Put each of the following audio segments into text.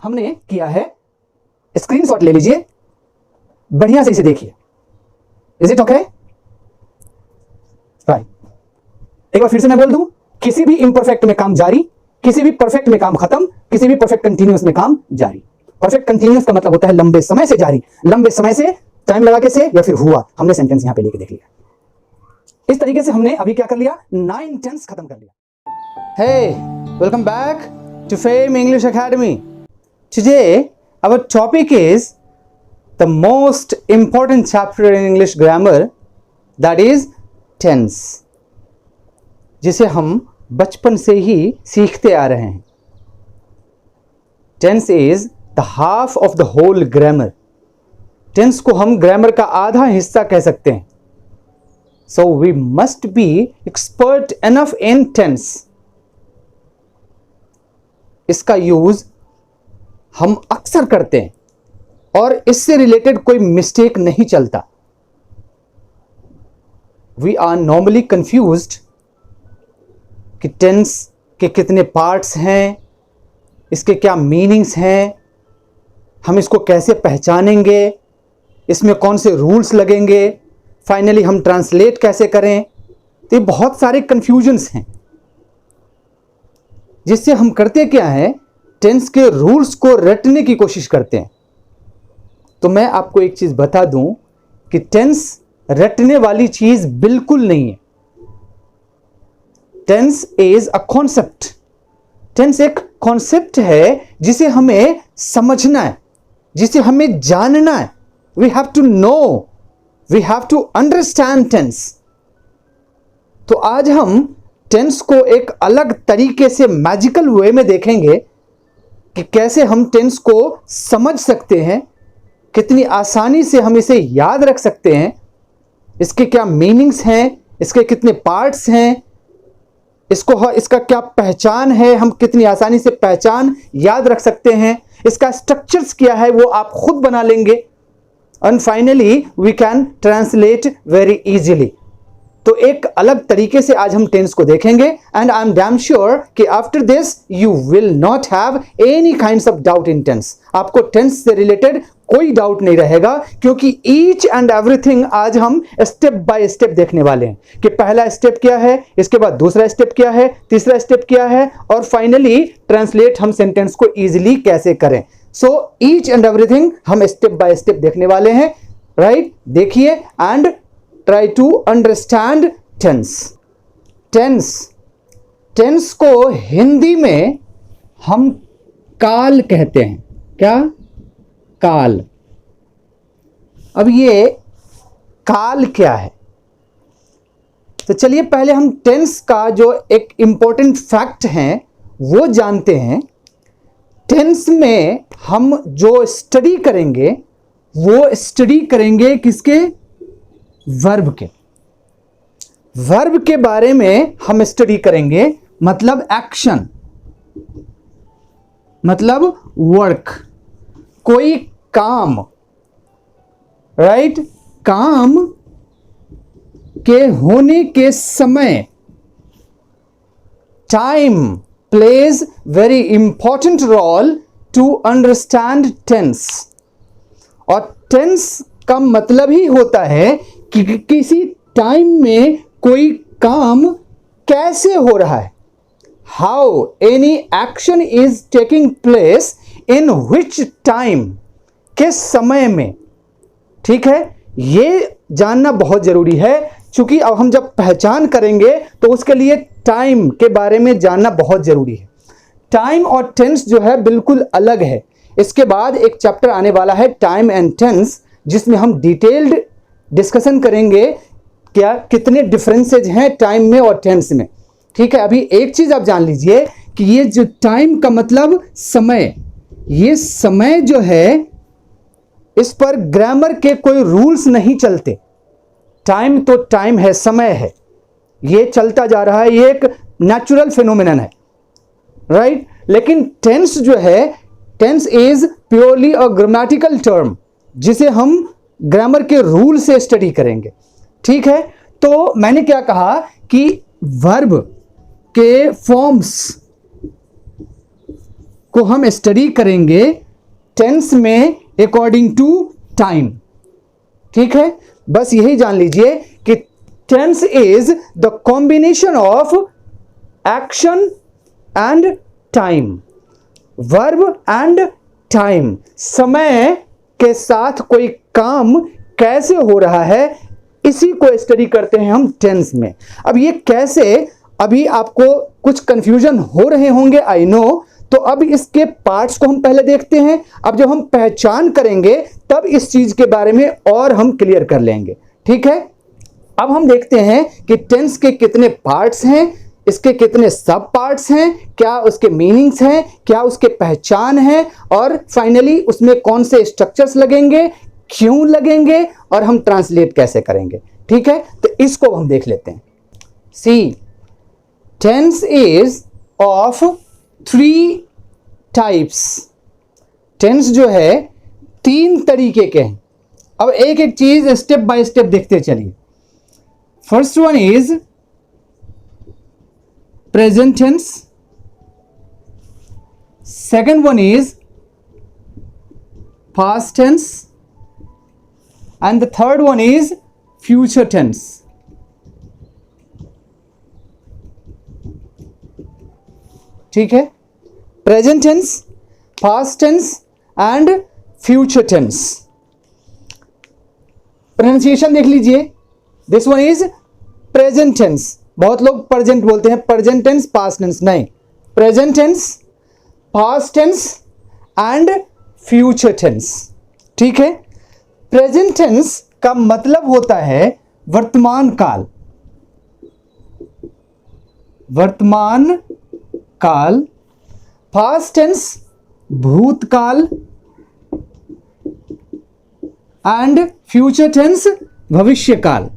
हमने किया है, स्क्रीनशॉट ले लीजिए, बढ़िया से इसे देखिए। Is it okay? राइट। एक बार फिर से मैं बोल दूं, किसी भी इम्परफेक्ट में काम जारी, किसी भी परफेक्ट में काम खत्म, किसी भी परफेक्ट कंटीन्यूअस में काम जारी। परफेक्ट कंटीन्यूअस का मतलब होता है लंबे समय से जारी, लंबे समय से, टाइम लगा के से, या फिर हुआ। हमने सेंटेंस यहां पे लेके देख लिया। इस तरीके से हमने अभी क्या कर लिया, 9 टेंस खत्म कर लिया। Hey, welcome back to Fame English Academy. Today, our topic is the most important chapter in English grammar, that is tense, जिसे हम बचपन से ही सीखते आ रहे हैं। Tense is the half of the whole grammar. Tense को हम ग्रामर का आधा हिस्सा कह सकते हैं। So we must be expert enough in tense. इसका यूज हम अक्सर करते हैं और इससे रिलेटेड कोई मिस्टेक नहीं चलता। वी आर नॉर्मली कंफ्यूज्ड कि टेंस के कितने पार्ट्स हैं, इसके क्या मीनिंग्स हैं, हम इसको कैसे पहचानेंगे, इसमें कौन से रूल्स लगेंगे, फाइनली हम ट्रांसलेट कैसे करें। तो ये बहुत सारे कंफ्यूजन्स हैं, जिससे हम करते क्या है, टेंस के रूल्स को रटने की कोशिश करते हैं। तो मैं आपको एक चीज बता दूं कि टेंस रटने वाली चीज बिल्कुल नहीं है। Tense is a concept. Tense एक कॉन्सेप्ट है जिसे हमें समझना है, जिसे हमें जानना है। We have to know, we have to understand tense. तो आज हम टेंस को एक अलग तरीके से मैजिकल वे में देखेंगे कि कैसे हम टेंस को समझ सकते हैं, कितनी आसानी से हम इसे याद रख सकते हैं, इसके क्या मीनिंग्स हैं, इसके कितने पार्ट्स हैं, इसका क्या पहचान है, हम कितनी आसानी से पहचान याद रख सकते हैं, इसका स्ट्रक्चर्स क्या है वो आप खुद बना लेंगे, and finally we can translate very easily. तो एक अलग तरीके से आज हम टेंस को देखेंगे, and I am damn sure कि after this you will not have any kinds of doubt in tense. आपको टेंस से रिलेटेड कोई डाउट नहीं रहेगा, क्योंकि ईच एंड एवरीथिंग आज हम स्टेप बाय स्टेप देखने वाले हैं कि पहला स्टेप क्या है, इसके बाद दूसरा स्टेप क्या है, तीसरा स्टेप क्या है, और फाइनली ट्रांसलेट हम सेंटेंस को इजीली कैसे करें। सो ईच एंड एवरीथिंग हम स्टेप बाय स्टेप देखने वाले हैं। राइट, देखिए and try to understand tense. Tense को हिंदी में हम काल कहते हैं। क्या? काल। अब ये काल क्या है, तो चलिए पहले हम टेंस का जो एक इंपॉर्टेंट फैक्ट है वो जानते हैं। टेंस में हम जो स्टडी करेंगे वो स्टडी करेंगे किसके? वर्ब के। वर्ब के बारे में हम स्टडी करेंगे, मतलब एक्शन, मतलब वर्क, कोई काम। राइट, काम के होने के समय time plays very important role to understand tense. और टेंस का मतलब ही होता है कि किसी टाइम में कोई काम कैसे हो रहा है, how any action is taking place in which time, किस समय में। ठीक है, ये जानना बहुत जरूरी है, क्योंकि अब हम जब पहचान करेंगे तो उसके लिए टाइम के बारे में जानना बहुत जरूरी है। टाइम और टेंस जो है बिल्कुल अलग है। इसके बाद एक चैप्टर आने वाला है टाइम एंड टेंस, जिसमें हम डिटेल्ड डिस्कशन करेंगे क्या कितने डिफरेंसेज हैं टाइम में और टेंस में। ठीक है, अभी एक चीज आप जान लीजिए कि ये जो टाइम का मतलब समय, ये समय जो है इस पर ग्रामर के कोई रूल्स नहीं चलते। टाइम तो टाइम है, समय है, ये चलता जा रहा है, ये एक नेचुरल फिनोमिनन है। राइट, लेकिन टेंस जो है, tense is purely a grammatical term, जिसे हम ग्रामर के रूल से स्टडी करेंगे। ठीक है, तो मैंने क्या कहा कि वर्ब के फॉर्म्स को हम स्टडी करेंगे टेंस में अकॉर्डिंग टू टाइम। ठीक है, बस यही जान लीजिए कि tense is the combination of action and time, verb and time. समय के साथ कोई काम कैसे हो रहा है, इसी को स्टडी करते हैं हम टेंस में। अब ये कैसे, अभी आपको कुछ कंफ्यूजन हो रहे होंगे, आई नो। तो अब इसके पार्ट्स को हम पहले देखते हैं। अब जब हम पहचान करेंगे तब इस चीज के बारे में और हम क्लियर कर लेंगे। ठीक है, अब हम देखते हैं कि टेंस के कितने पार्ट्स हैं, इसके कितने सब पार्ट्स हैं, क्या उसके मीनिंग्स हैं, क्या उसके पहचान है, और फाइनली उसमें कौन से स्ट्रक्चर्स लगेंगे, क्यों लगेंगे, और हम ट्रांसलेट कैसे करेंगे। ठीक है, तो इसको हम देख लेते हैं। See, tense is of 3 types. Tense जो है 3 तरीके के हैं। अब एक एक चीज स्टेप बाय स्टेप देखते चलिए। First one is present tense, second one is past tense, and the third one is future tense. ठीक है, present tense, past tense and future tense. Pronunciation देख लीजिए। This one is present tense. बहुत लोग present बोलते हैं, present tense, past tense नहीं। Present tense, past tense and future tense. ठीक है, प्रेजेंट टेंस का मतलब होता है वर्तमान काल। वर्तमान काल। पास्ट टेंस भूतकाल एंड फ्यूचर टेंस भविष्यकाल।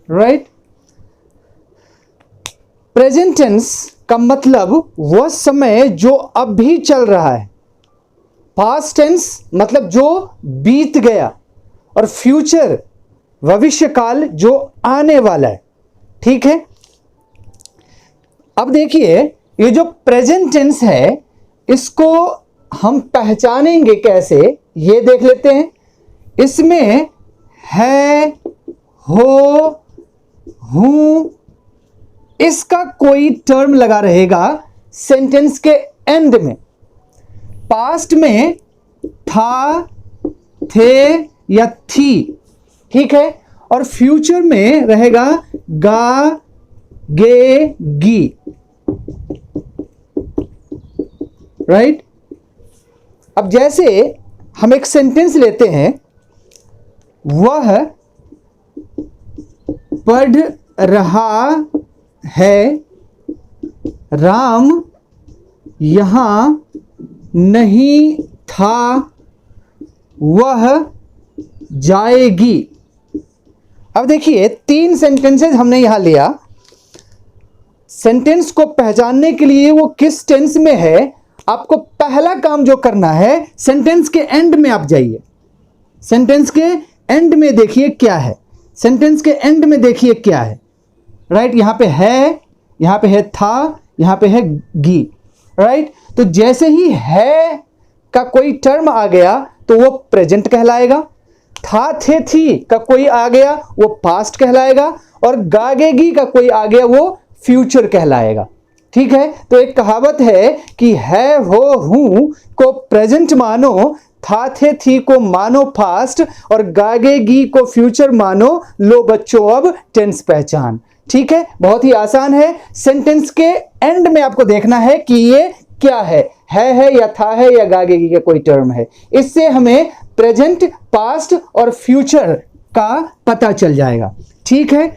राइट। प्रेजेंट टेंस का मतलब वह समय जो अभी चल रहा है। पास्ट टेंस मतलब जो बीत गया, और फ्यूचर भविष्य काल जो आने वाला है। ठीक है, अब देखिए ये जो प्रेजेंट टेंस है इसको हम पहचानेंगे कैसे, ये देख लेते हैं। इसमें है, हो, हूं, इसका कोई टर्म लगा रहेगा सेंटेंस के एंड में। पास्ट में था, थे या थी। ठीक है, और फ्यूचर में रहेगा गा, गे, गी। राइट। अब जैसे हम एक सेंटेंस लेते हैं, वह पढ़ रहा है, राम यहां नहीं था, वह जाएगी। अब देखिए 3 सेंटेंसेस हमने यहां लिया। सेंटेंस को पहचानने के लिए वो किस टेंस में है, आपको पहला काम जो करना है, सेंटेंस के एंड में आप जाइए। सेंटेंस के एंड में देखिए क्या है, सेंटेंस के एंड में देखिए क्या है। राइट, यहां पे है, यहां पे है था, यहां पे है गी। राइट, तो जैसे ही है का कोई टर्म आ गया तो वो प्रेजेंट कहलाएगा। था, थे, थी का कोई आ गया वो पास्ट कहलाएगा, और गागेगी का कोई आ गया वो फ्यूचर कहलाएगा। ठीक है, तो एक कहावत है कि है, हो, हूं को प्रेजेंट मानो, था, थे, थी को मानो पास्ट, और गागेगी को फ्यूचर मानो। लो बच्चों अब टेंस पहचान। ठीक है, बहुत ही आसान है। सेंटेंस के एंड में आपको देखना है कि ये क्या है या था है या गागेगी का कोई टर्म है। इससे हमें प्रेजेंट, पास्ट और फ्यूचर का पता चल जाएगा। ठीक है,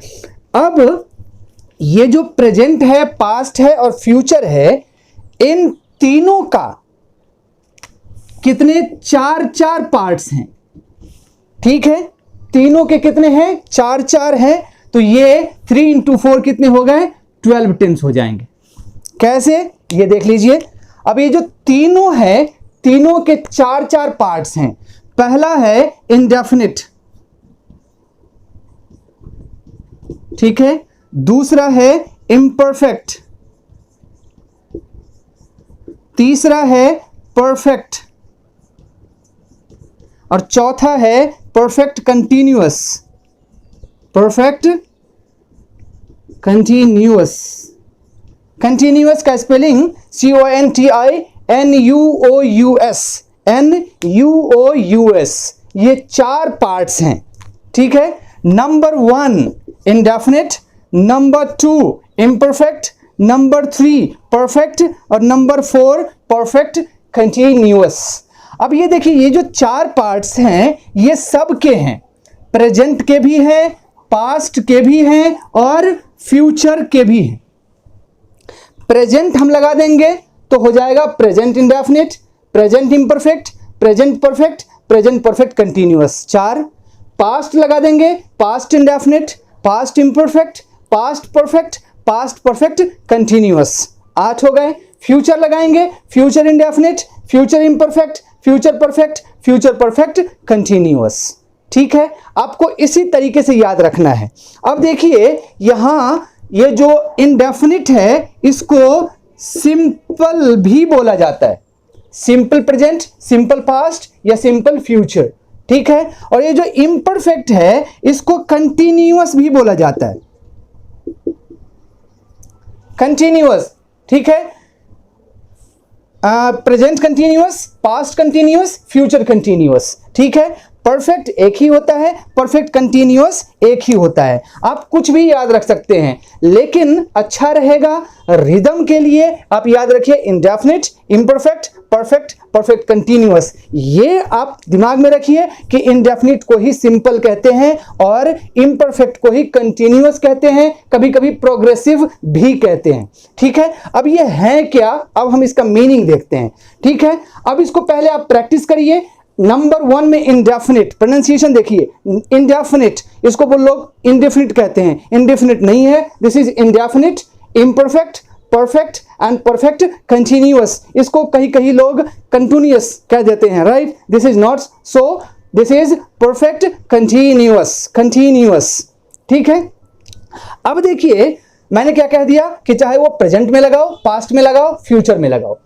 अब ये जो प्रेजेंट है, पास्ट है और फ्यूचर है, इन तीनों का कितने 4 पार्ट्स हैं। ठीक है, तीनों के कितने हैं, 4 हैं। तो ये 3 × 4 कितने हो गए, 12 टेंस हो जाएंगे। कैसे, ये देख लीजिए। अब ये जो तीनों है, तीनों के 4 पार्ट्स हैं। पहला है इंडेफिनिट। ठीक है, दूसरा है इम्परफेक्ट, तीसरा है परफेक्ट, और चौथा है perfect continuous. Perfect continuous, continuous का स्पेलिंग CONTINUOUS, NUOUS। ये 4 पार्ट्स हैं, ठीक है। Number 1 indefinite, number 2 imperfect, number 3 perfect, और नंबर 4 परफेक्ट कंटीन्यूअस। अब ये देखिए, ये जो 4 पार्ट्स हैं ये सब के हैं, प्रेजेंट के भी हैं, पास्ट के भी हैं और फ्यूचर के भी हैं। प्रेजेंट हम लगा देंगे तो हो जाएगा present indefinite, present imperfect, present perfect, present perfect continuous 4। Past लगा देंगे, past indefinite, past imperfect, past perfect, past perfect continuous 8 हो गए। फ्यूचर लगाएंगे, future indefinite, future imperfect, future perfect, future perfect continuous, ठीक है। आपको इसी तरीके से याद रखना है। अब देखिए यहां ये जो इंडेफिनिट है इसको सिंपल भी बोला जाता है, सिंपल प्रेजेंट, सिंपल पास्ट या सिंपल फ्यूचर, ठीक है। और ये जो इम्परफेक्ट है इसको कंटीन्यूअस भी बोला जाता है, कंटीन्यूअस, ठीक है। Present continuous, past continuous, future continuous, ठीक है। परफेक्ट एक ही होता है, परफेक्ट कंटीन्यूअस एक ही होता है। आप कुछ भी याद रख सकते हैं, लेकिन अच्छा रहेगा रिदम के लिए आप याद रखिए indefinite, imperfect, perfect, perfect continuous. ये आप दिमाग में रखिए कि इंडेफिनिट को ही सिंपल कहते हैं और इम्परफेक्ट को ही कंटीन्यूअस कहते हैं, कभी कभी प्रोग्रेसिव भी कहते हैं, ठीक है। अब ये है क्या, अब हम इसका मीनिंग देखते हैं, ठीक है। अब इसको पहले आप प्रैक्टिस करिए। नंबर 1 में इंडेफिनिट, प्रोनाउंसिएशन देखिए, इंडेफिनिट, इसको वो लोग इंडेफिनिट कहते हैं, इंडेफिनिट नहीं है, this is indefinite, imperfect, perfect and perfect continuous. इसको कहीं कहीं लोग कंटिन्यूअस कह देते हैं, right, this is not so, this is perfect continuous, continuous, ठीक है। अब देखिए मैंने क्या कह दिया कि चाहे वो प्रेजेंट में लगाओ, पास्ट में लगाओ, फ्यूचर में लगाओ।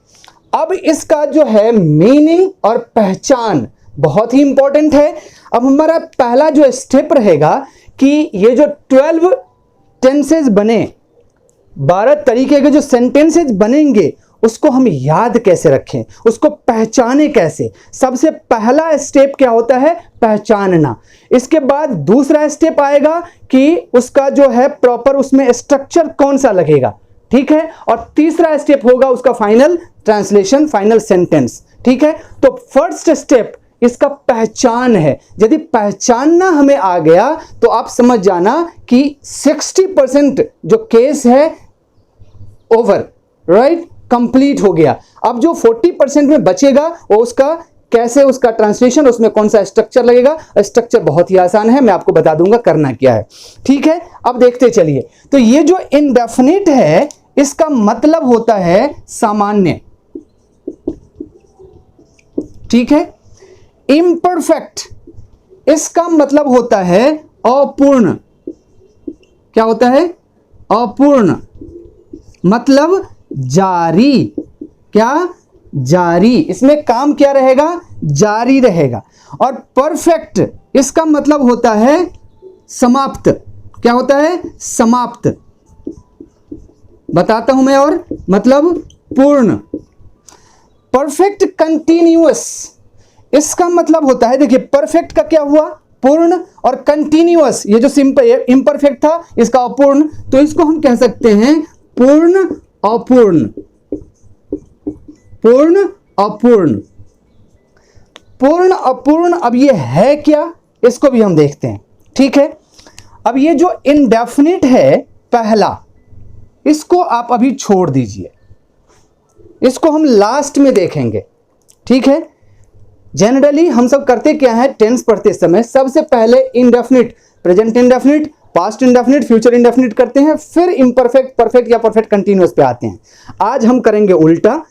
अब इसका जो है मीनिंग और पहचान बहुत ही इंपॉर्टेंट है। अब हमारा पहला जो स्टेप रहेगा कि ये जो 12 टेंसेज बने, 12 तरीके के जो सेंटेंसेज बनेंगे उसको हम याद कैसे रखें, उसको पहचाने कैसे। सबसे पहला स्टेप क्या होता है, पहचानना। इसके बाद दूसरा स्टेप आएगा कि उसका जो है प्रॉपर उसमें स्ट्रक्चर कौन सा लगेगा, ठीक है। और तीसरा स्टेप होगा उसका फाइनल ट्रांसलेशन, फाइनल सेंटेंस, ठीक है। तो फर्स्ट स्टेप इसका पहचान है। यदि पहचानना हमें आ गया तो आप समझ जाना कि 60% जो केस है ओवर, राइट, कंप्लीट हो गया। अब जो 40% में बचेगा वो उसका कैसे, उसका ट्रांसलेशन, उसमें कौन सा स्ट्रक्चर लगेगा। स्ट्रक्चर बहुत ही आसान है, मैं आपको बता दूंगा करना क्या है, ठीक है। अब देखते चलिए। तो ये जो इंडेफिनिट है इसका मतलब होता है सामान्य, ठीक है। इम्परफेक्ट इसका मतलब होता है अपूर्ण। क्या होता है, अपूर्ण, मतलब जारी। क्या, जारी, इसमें काम क्या रहेगा, जारी रहेगा। और परफेक्ट इसका मतलब होता है समाप्त। क्या होता है, समाप्त। बताता हूं मैं, और मतलब पूर्ण। परफेक्ट कंटीन्यूअस इसका मतलब होता है, देखिए परफेक्ट का क्या हुआ, पूर्ण, और कंटीन्यूअस ये जो सिंपल इम्परफेक्ट था इसका अपूर्ण, तो इसको हम कह सकते हैं पूर्ण अपूर्ण, पूर्ण अपूर्ण, पूर्ण अपूर्ण। अब ये है क्या, इसको भी हम देखते हैं, ठीक है। अब ये जो इंडेफिनिट है पहला, इसको आप अभी छोड़ दीजिए, इसको हम लास्ट में देखेंगे, ठीक है। जनरली हम सब करते क्या है, टेंस पढ़ते समय सबसे पहले indefinite, present indefinite, past indefinite, future indefinite करते हैं, फिर इम्परफेक्ट, परफेक्ट या परफेक्ट कंटीन्यूअस पे आते हैं। आज हम करेंगे उल्टा,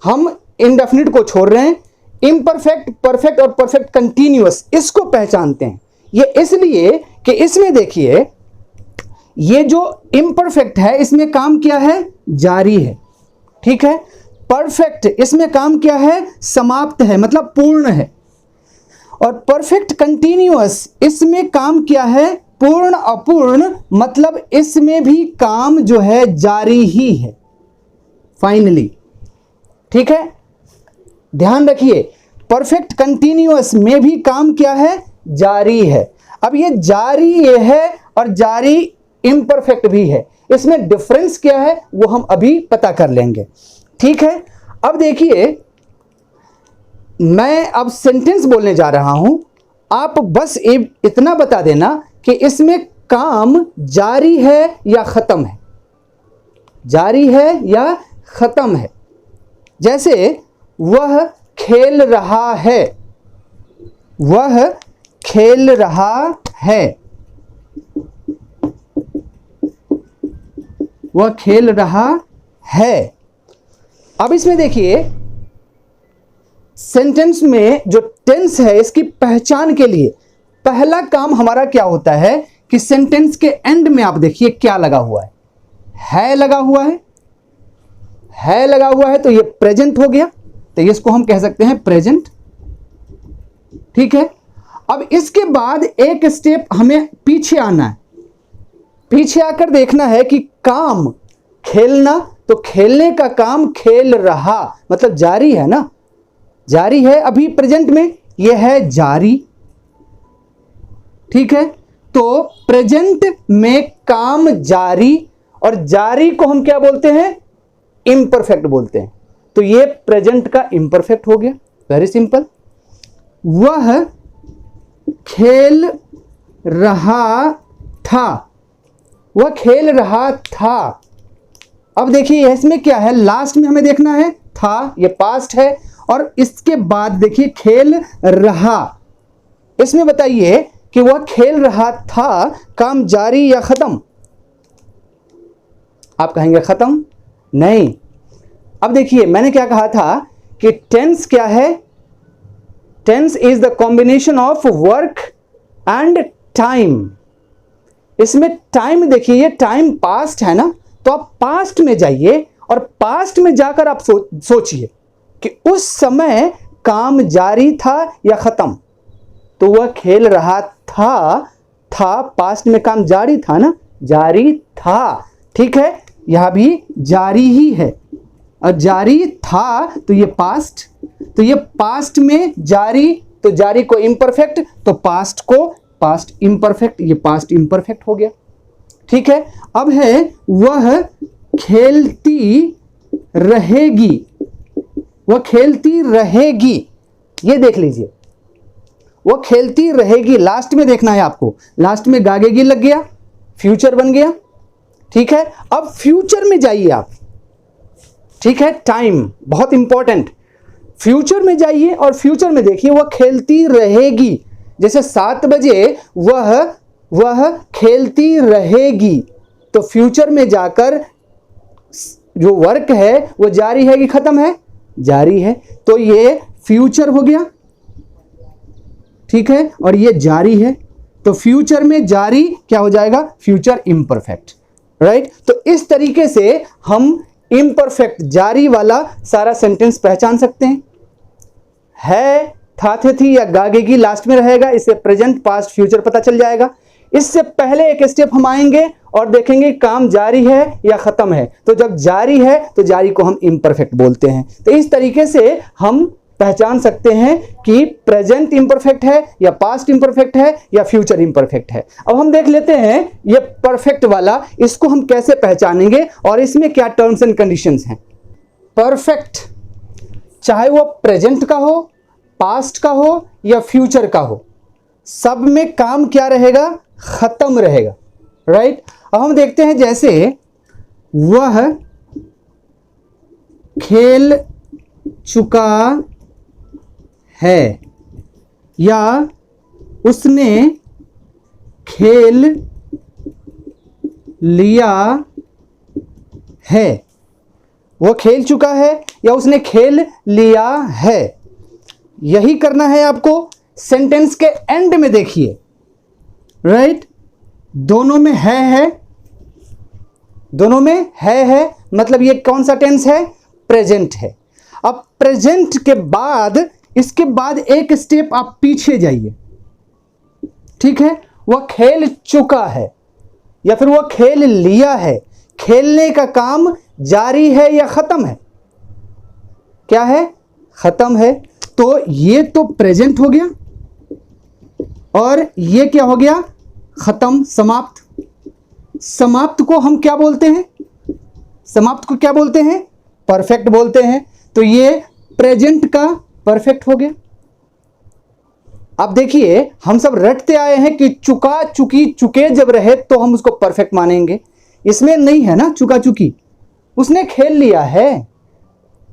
हम इंडेफिनिट को छोड़ रहे हैं, इम्परफेक्ट, परफेक्ट और परफेक्ट कंटीन्यूअस इसको पहचानते हैं। ये इसलिए कि इसमें देखिए ये जो इम्परफेक्ट है इसमें काम क्या है, जारी है, ठीक है। परफेक्ट इसमें काम क्या है, समाप्त है, मतलब पूर्ण है। और परफेक्ट कंटिन्यूअस इसमें काम क्या है, पूर्ण अपूर्ण, मतलब इसमें भी काम जो है जारी ही है, फाइनली, ठीक है। ध्यान रखिए, परफेक्ट कंटिन्यूअस में भी काम क्या है, जारी है। अब ये जारी ये है और जारी इम्परफेक्ट भी है, इसमें डिफरेंस क्या है वो हम अभी पता कर लेंगे, ठीक है। अब देखिए, मैं अब सेंटेंस बोलने जा रहा हूं, आप बस इतना बता देना कि इसमें काम जारी है या खत्म है, जारी है या खत्म है। जैसे वह खेल रहा है, वह खेल रहा है, वह खेल रहा है। अब इसमें देखिए, सेंटेंस में जो टेंस है इसकी पहचान के लिए पहला काम हमारा क्या होता है कि सेंटेंस के एंड में आप देखिए क्या लगा हुआ है लगा हुआ है लगा हुआ है, तो ये प्रेजेंट हो गया, तो इसको हम कह सकते हैं प्रेजेंट, ठीक है। अब इसके बाद एक स्टेप हमें पीछे आना है, पीछे आकर देखना है कि काम खेलना, तो खेलने का काम खेल रहा, मतलब जारी है ना, जारी है, अभी प्रेजेंट में यह है जारी, ठीक है। तो प्रेजेंट में काम जारी, और जारी को हम क्या बोलते हैं, इम्परफेक्ट बोलते हैं, तो ये प्रेजेंट का इम्परफेक्ट हो गया, वेरी सिंपल। वह खेल रहा था, वह खेल रहा था। अब देखिए इसमें क्या है, लास्ट में हमें देखना है था, ये पास्ट है, और इसके बाद देखिए खेल रहा, इसमें बताइए कि वह खेल रहा था, काम जारी या खत्म। आप कहेंगे खत्म, नहीं। अब देखिए मैंने क्या कहा था कि टेंस क्या है, tense is the combination of work and time. इसमें टाइम देखिए, ये टाइम पास्ट है ना, तो आप पास्ट में जाइए और पास्ट में जाकर आप सोचिए कि उस समय काम जारी था या खत्म। तो वह खेल रहा था पास्ट में काम जारी था ना, जारी था, ठीक है, यह भी जारी ही है, और जारी था तो ये पास्ट, तो ये पास्ट में जारी, तो जारी को इम्परफेक्ट, तो पास्ट को पास्ट इम्परफेक्ट, ये पास्ट इम्परफेक्ट हो गया, ठीक है। अब है वह खेलती रहेगी, वह खेलती रहेगी, ये देख लीजिए, वह खेलती रहेगी, लास्ट में देखना है आपको, लास्ट में गागेगी लग गया, फ्यूचर बन गया, ठीक है। अब फ्यूचर में जाइए आप, ठीक है, टाइम बहुत इंपॉर्टेंट, फ्यूचर में जाइए और फ्यूचर में देखिए वह खेलती रहेगी, जैसे 7 बजे वह खेलती रहेगी, तो फ्यूचर में जाकर जो वर्क है वो जारी है कि खत्म है, जारी है, तो ये फ्यूचर हो गया, ठीक है, और ये जारी है, तो फ्यूचर में जारी क्या हो जाएगा, फ्यूचर इम्परफेक्ट, राइट। तो इस तरीके से हम इम्परफेक्ट जारी वाला सारा सेंटेंस पहचान सकते हैं। है, था, थे, थी या गागेगी लास्ट में रहेगा, इससे प्रेजेंट पास्ट फ्यूचर पता चल जाएगा। इससे पहले एक स्टेप हम आएंगे और देखेंगे काम जारी है या खत्म है, तो जब जारी है तो जारी को हम इम्परफेक्ट बोलते हैं। तो इस तरीके से हम पहचान सकते हैं कि प्रेजेंट इम्परफेक्ट है या पास्ट इम्परफेक्ट है या फ्यूचर इम्परफेक्ट है। अब हम देख लेते हैं ये परफेक्ट वाला, इसको हम कैसे पहचानेंगे और इसमें क्या टर्म्स एंड कंडीशंस हैं। परफेक्ट चाहे वो प्रेजेंट का हो, पास्ट का हो या फ्यूचर का हो, सब में काम क्या रहेगा, खत्म रहेगा, राइट। अब हम देखते हैं, जैसे वह खेल चुका है या उसने खेल लिया है, वो खेल चुका है या उसने खेल लिया है, यही करना है आपको। सेंटेंस के एंड में देखिए, राइट, दोनों में है दोनों में है, मतलब ये कौन सा टेंस है? प्रेजेंट है। अब प्रेजेंट के बाद, इसके बाद एक स्टेप आप पीछे जाइए, ठीक है? वह खेल चुका है या फिर वह खेल लिया है। खेलने का काम जारी है या खत्म है? क्या है? खत्म है। तो ये तो प्रेजेंट हो गया और ये क्या हो गया? खत्म, समाप्त। समाप्त को हम क्या बोलते हैं? समाप्त को क्या बोलते हैं? परफेक्ट बोलते हैं। तो ये प्रेजेंट का परफेक्ट हो गया। अब देखिए, हम सब रटते आए हैं कि चुका, चुकी, चुके जब रहे तो हम उसको परफेक्ट मानेंगे। इसमें नहीं है ना चुका चुकी, उसने खेल लिया है।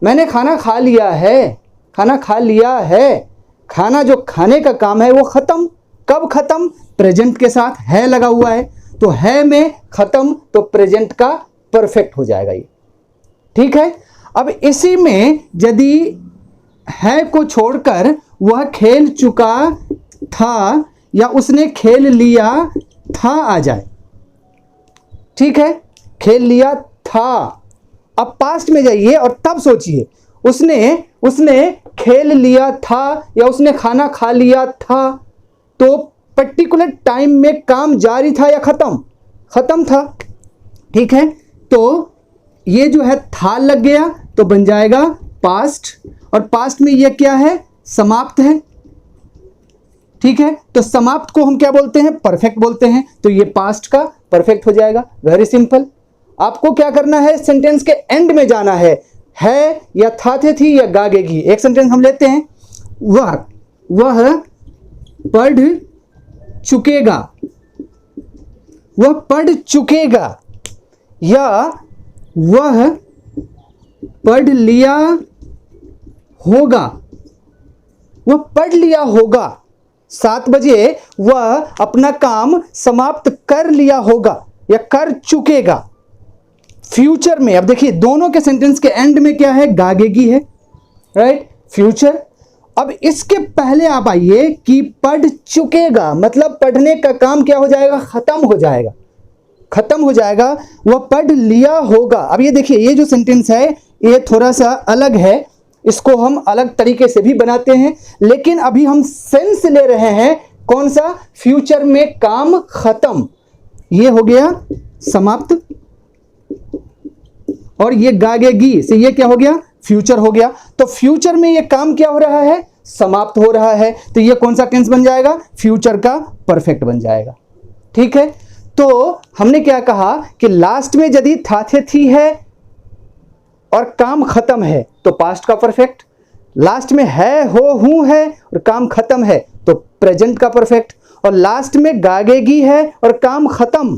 मैंने खाना खा लिया है, खाना खा लिया है। खाना जो खाने का काम है वो खत्म। कब खत्म? प्रेजेंट के साथ है लगा हुआ है, तो है में खत्म, तो प्रेजेंट का परफेक्ट हो जाएगा ये, ठीक है? अब इसी में यदि है को छोड़कर वह खेल चुका था या उसने खेल लिया था आ जाए, ठीक है? खेल लिया था। अब पास्ट में जाइए और तब सोचिए, उसने खेल लिया था या उसने खाना खा लिया था, तो पर्टिकुलर टाइम में काम जारी था या खत्म? खत्म था, ठीक है? तो ये जो है था लग गया तो बन जाएगा पास्ट, और पास्ट में ये क्या है? समाप्त है, ठीक है? तो समाप्त को हम क्या बोलते हैं? परफेक्ट बोलते हैं। तो ये पास्ट का परफेक्ट हो जाएगा। Very simple. आपको क्या करना है? सेंटेंस के एंड में जाना है या था, थे, थी या गागेगी। एक सेंटेंस हम लेते हैं, वह पढ़ चुकेगा, वह पढ़ चुकेगा, या वह पढ़ लिया होगा, वह पढ़ लिया होगा। 7 बजे वह अपना काम समाप्त कर लिया होगा या कर चुकेगा। फ्यूचर में, अब देखिए दोनों के सेंटेंस के एंड में क्या है? गागेगी है, राइट? फ्यूचर। अब इसके पहले आप आइए कि पढ़ चुकेगा, मतलब पढ़ने का काम क्या हो जाएगा? खत्म हो जाएगा, खत्म हो जाएगा। वह पढ़ लिया होगा। अब ये देखिए, ये जो सेंटेंस है ये थोड़ा सा अलग है, इसको हम अलग तरीके से भी बनाते हैं, लेकिन अभी हम सेंस ले रहे हैं कौन सा? फ्यूचर में काम खत्म। ये हो गया समाप्त, और ये गागेगी से ये क्या हो गया? फ्यूचर हो गया। तो फ्यूचर में ये काम क्या हो रहा है? समाप्त हो रहा है। तो ये कौन सा टेंस बन जाएगा? फ्यूचर का परफेक्ट बन जाएगा, ठीक है? तो हमने क्या कहा कि लास्ट में यदि था, थे, थी है और काम खत्म है तो पास्ट का परफेक्ट। लास्ट में है, हो, हूं है और काम खत्म है तो प्रेजेंट का परफेक्ट। और लास्ट में गागेगी है और काम खत्म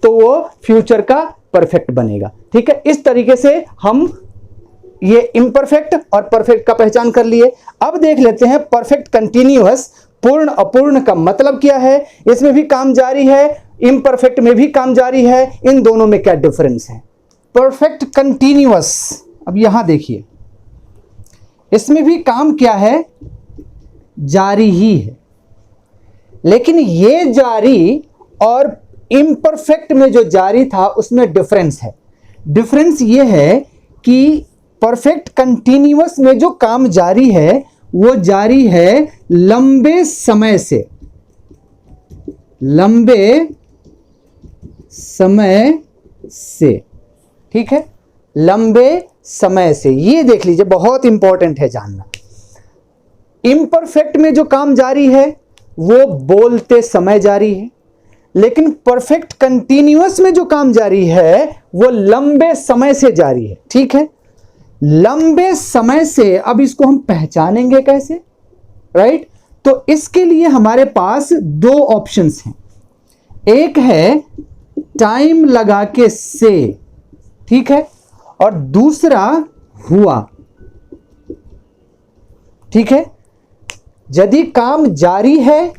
तो वो फ्यूचर का परफेक्ट बनेगा, ठीक है? इस तरीके से हम ये इम्परफेक्ट और परफेक्ट का पहचान कर लिए। अब देख लेते हैं परफेक्ट कंटिन्यूअस, पूर्ण अपूर्ण का मतलब क्या है, इसमें भी काम जारी है, इम्परफेक्ट में भी काम जारी है, इन दोनों में क्या डिफरेंस है। परफेक्ट कंटिन्यूअस, अब यहां देखिए, इसमें भी काम क्या है? जारी ही है, लेकिन ये जारी और इम्परफेक्ट में जो जारी था उसमें डिफरेंस है। डिफरेंस ये है कि परफेक्ट कंटिन्यूअस में जो काम जारी है वो जारी है लंबे समय से, लंबे समय से, ठीक है? लंबे समय से, ये देख लीजिए, बहुत इंपॉर्टेंट है जानना। इम्परफेक्ट में जो काम जारी है वो बोलते समय जारी है, लेकिन परफेक्ट कंटिन्यूअस में जो काम जारी है वो लंबे समय से जारी है, ठीक है? लंबे समय से। अब इसको हम पहचानेंगे कैसे, राइट? तो इसके लिए हमारे पास 2 ऑप्शंस हैं। एक है टाइम लगा के से, ठीक है? और दूसरा हुआ, ठीक है? यदि काम जारी है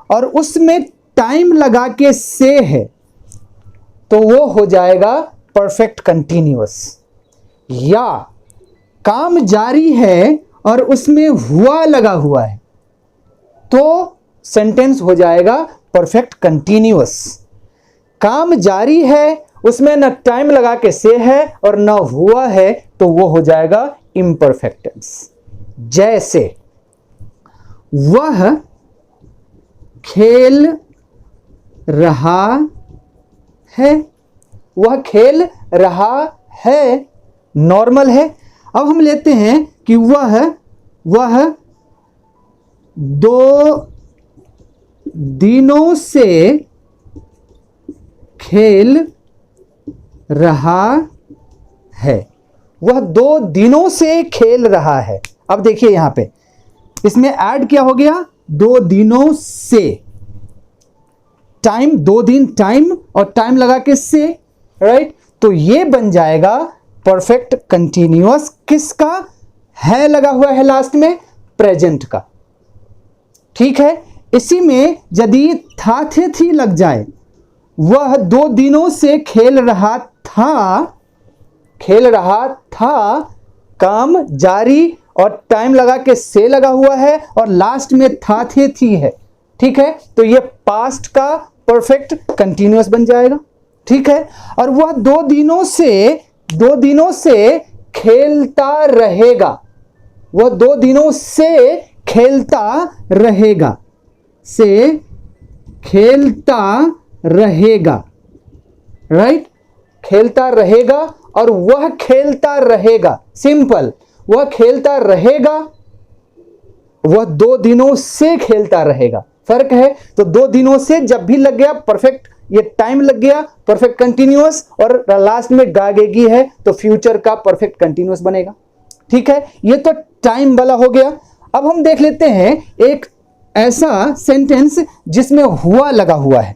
और उसमें टाइम लगा के से है तो वो हो जाएगा परफेक्ट कंटिन्यूअस, या काम जारी है और उसमें हुआ लगा हुआ है तो सेंटेंस हो जाएगा परफेक्ट कंटिन्यूअस। काम जारी है, उसमें न टाइम लगा के से है और न हुआ है, तो वो हो जाएगा इम्परफेक्ट टेंस। जैसे वह खेल रहा है, वह खेल रहा है नॉर्मल है। अब हम लेते हैं कि वह 2 दिनों से खेल रहा है, वह 2 दिनों से खेल रहा है। अब देखिए यहां पे इसमें ऐड क्या हो गया, 2 दिनों से, टाइम 2 दिन टाइम और टाइम लगा के से, राइट। तो ये बन जाएगा परफेक्ट कंटीन्यूअस, किसका, है लगा हुआ है लास्ट में, प्रेजेंट का। ठीक है, इसी में यदि था थे थी लग जाए, वह 2 दिनों से खेल रहा था, काम जारी और टाइम लगा के से लगा हुआ है और लास्ट में था थे थी है। ठीक है, तो ये पास्ट का परफेक्ट कंटीन्यूअस बन जाएगा। ठीक है, और वह 2 दिनों से खेलता रहेगा, वह 2 दिनों से खेलता रहेगा, से खेलता रहेगा, राइट, खेलता रहेगा और वह खेलता रहेगा, सिंपल, वह खेलता रहेगा, वह 2 दिनों से खेलता रहेगा, फर्क है। तो 2 दिनों से जब भी लग गया परफेक्ट, ये टाइम लग गया परफेक्ट कंटीन्यूअस, और लास्ट में गागेगी है तो फ्यूचर का परफेक्ट कंटीन्यूअस बनेगा। ठीक है, ये तो टाइम वाला हो गया। अब हम देख लेते हैं एक ऐसा सेंटेंस जिसमें हुआ लगा हुआ है।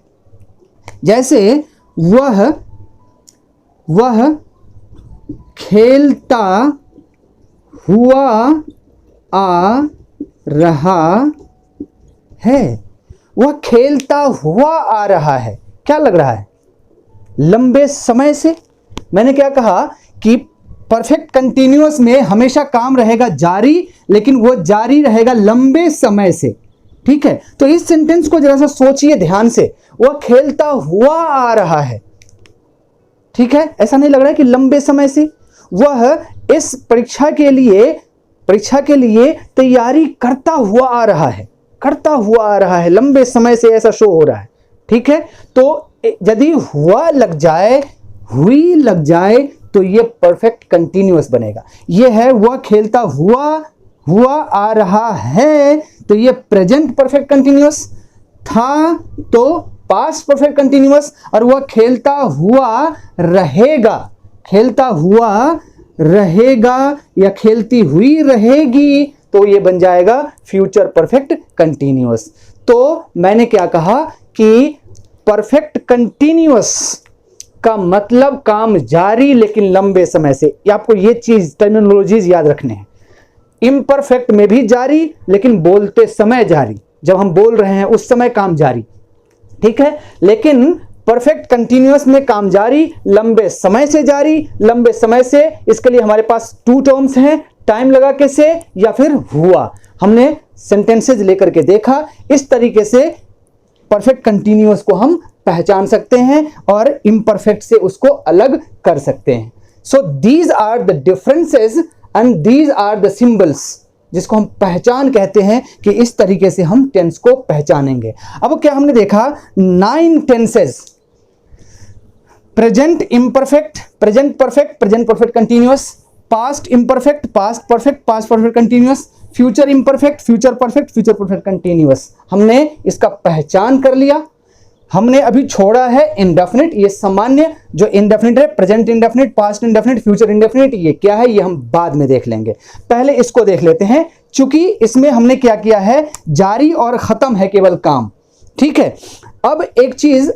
जैसे वह खेलता हुआ आ रहा है, वह खेलता हुआ आ रहा है, क्या लग रहा है, लंबे समय से। मैंने क्या कहा कि परफेक्ट कंटीन्यूअस में हमेशा काम रहेगा जारी, लेकिन वो जारी रहेगा लंबे समय से। ठीक है, तो इस सेंटेंस को जरा सा सोचिए ध्यान से, वह खेलता हुआ आ रहा है। ठीक है, ऐसा नहीं लग रहा है कि लंबे समय से, वह इस परीक्षा के लिए तैयारी करता हुआ आ रहा है, लंबे समय से ऐसा शो हो रहा है। ठीक है, तो यदि हुआ लग जाए, हुई लग जाए, तो ये परफेक्ट कंटीन्यूअस बनेगा। ये है वह खेलता हुआ आ रहा है, तो ये प्रेजेंट परफेक्ट कंटीन्यूअस, था तो पास्ट परफेक्ट कंटीन्यूअस, और वह खेलता हुआ रहेगा या खेलती हुई रहेगी, तो ये बन जाएगा फ्यूचर परफेक्ट कंटीन्यूअस। तो मैंने क्या कहा कि परफेक्ट कंटीन्यूअस का मतलब काम जारी लेकिन लंबे समय से। आपको ये चीज टर्मिनोलॉजीज याद रखने हैं। इम्परफेक्ट में भी जारी लेकिन बोलते समय जारी, जब हम बोल रहे हैं उस समय काम जारी। ठीक है, लेकिन परफेक्ट कंटीन्यूअस में काम जारी, लंबे समय से जारी, लंबे समय से, इसके लिए हमारे पास 2 टर्म्स हैं, टाइम लगा के से या फिर हुआ। हमने सेंटेंसेज लेकर के देखा, इस तरीके से परफेक्ट कंटीन्यूअस को हम पहचान सकते हैं और इम्परफेक्ट से उसको अलग कर सकते हैं। So these are the differences and these are the symbols, जिसको हम पहचान कहते हैं कि इस तरीके से हम टेंस को पहचानेंगे। अब क्या हमने देखा, 9 tenses, present imperfect, present perfect, present perfect continuous, past imperfect, past perfect, past perfect continuous, future imperfect, future perfect, future perfect continuous. हमने इसका पहचान कर लिया। हमने अभी छोड़ा है इंडेफिनिट, ये सामान्य जो इंडेफिनिट है, present indefinite, past indefinite, future indefinite, ये क्या है ये हम बाद में देख लेंगे। पहले इसको देख लेते हैं, चूंकि इसमें हमने क्या किया है, जारी और खत्म है केवल काम। ठीक है, अब एक चीज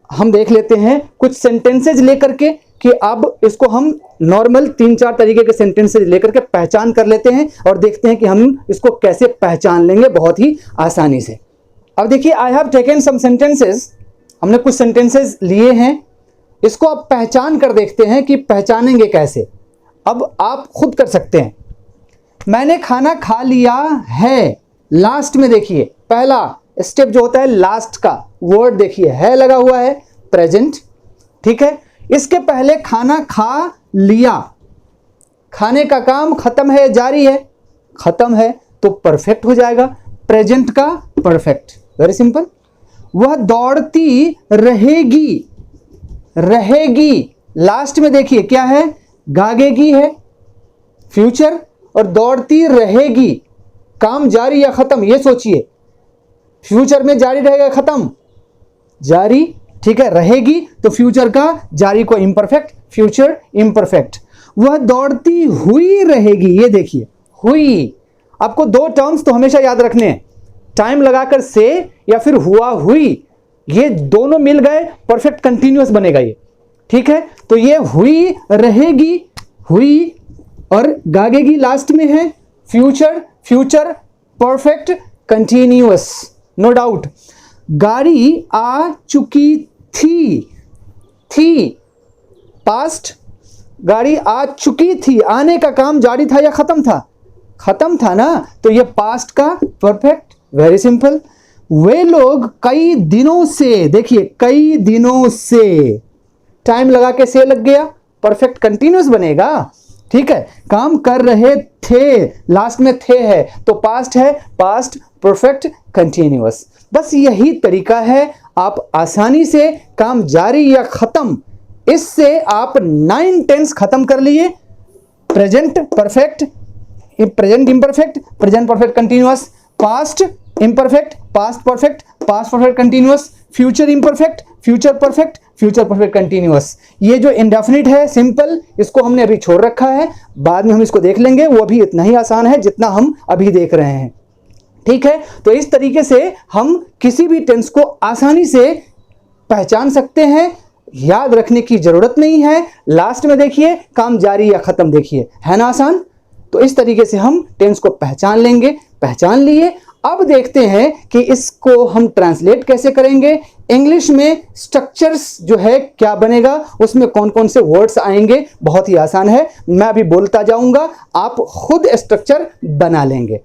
हम देख लेते हैं कुछ सेंटेंसेज लेकर के, कि अब इसको हम नॉर्मल 3-4 तरीके के सेंटेंसेज लेकर के पहचान कर लेते हैं और देखते हैं कि हम इसको कैसे पहचान लेंगे बहुत ही आसानी से। अब देखिए, I have taken some sentences, हमने कुछ सेंटेंसेज लिए हैं, इसको अब पहचान कर देखते हैं कि पहचानेंगे कैसे। अब आप खुद कर सकते हैं। मैंने खाना खा लिया है, लास्ट में देखिए पहला स्टेप जो होता है लास्ट का वर्ड देखिए, है लगा हुआ है, प्रेजेंट। ठीक है, इसके पहले खाना खा लिया, खाने का काम खत्म है, जारी है, खत्म है, तो परफेक्ट हो जाएगा, प्रेजेंट का परफेक्ट, वेरी सिंपल। वह दौड़ती रहेगी, रहेगी लास्ट में देखिए क्या है, गागेगी है, फ्यूचर, और दौड़ती रहेगी, काम जारी या खत्म, ये सोचिए, फ्यूचर में जारी रहेगा, खत्म, जारी, ठीक है, रहेगी तो फ्यूचर का जारी को इम्परफेक्ट, फ्यूचर इम्परफेक्ट। वह दौड़ती हुई रहेगी, ये देखिए हुई, आपको दो टर्म्स तो हमेशा याद रखने हैं, टाइम लगाकर से या फिर हुआ हुई, ये दोनों मिल गए परफेक्ट कंटिन्यूअस बनेगा ये, ठीक है। तो ये हुई रहेगी, हुई और गागेगी लास्ट में है, future, future perfect continuous, no doubt. गाड़ी आ चुकी थी पास्ट, गाड़ी आ चुकी थी, आने का काम जारी था या खत्म था, खत्म था ना, तो ये पास्ट का परफेक्ट, वेरी सिंपल। वे लोग कई दिनों से, देखिए कई दिनों से, टाइम लगा के से लग गया, परफेक्ट कंटिन्यूअस बनेगा, ठीक है। काम कर रहे थे, लास्ट में थे है तो पास्ट है, पास्ट परफेक्ट कंटिन्यूअस। बस यही तरीका है, आप आसानी से काम जारी या खत्म, इससे आप 9 टेंस खत्म कर लिए, present perfect, present imperfect, present perfect continuous, past imperfect, past perfect, past perfect continuous, future imperfect, future perfect, future perfect continuous. ये जो इंडेफिनिट है सिंपल, इसको हमने अभी छोड़ रखा है, बाद में हम इसको देख लेंगे, वो भी इतना ही आसान है जितना हम अभी देख रहे हैं, ठीक है। तो इस तरीके से हम किसी भी टेंस को आसानी से पहचान सकते हैं, याद रखने की जरूरत नहीं है। लास्ट में देखिए काम जारी या खत्म, देखिए है ना आसान। तो इस तरीके से हम टेंस को पहचान लेंगे, पहचान लिए। अब देखते हैं कि इसको हम ट्रांसलेट कैसे करेंगे, इंग्लिश में स्ट्रक्चर्स जो है क्या बनेगा, उसमें कौन कौन से वर्ड्स आएंगे, बहुत ही आसान है, मैं अभी बोलता जाऊंगा, आप खुद स्ट्रक्चर बना लेंगे।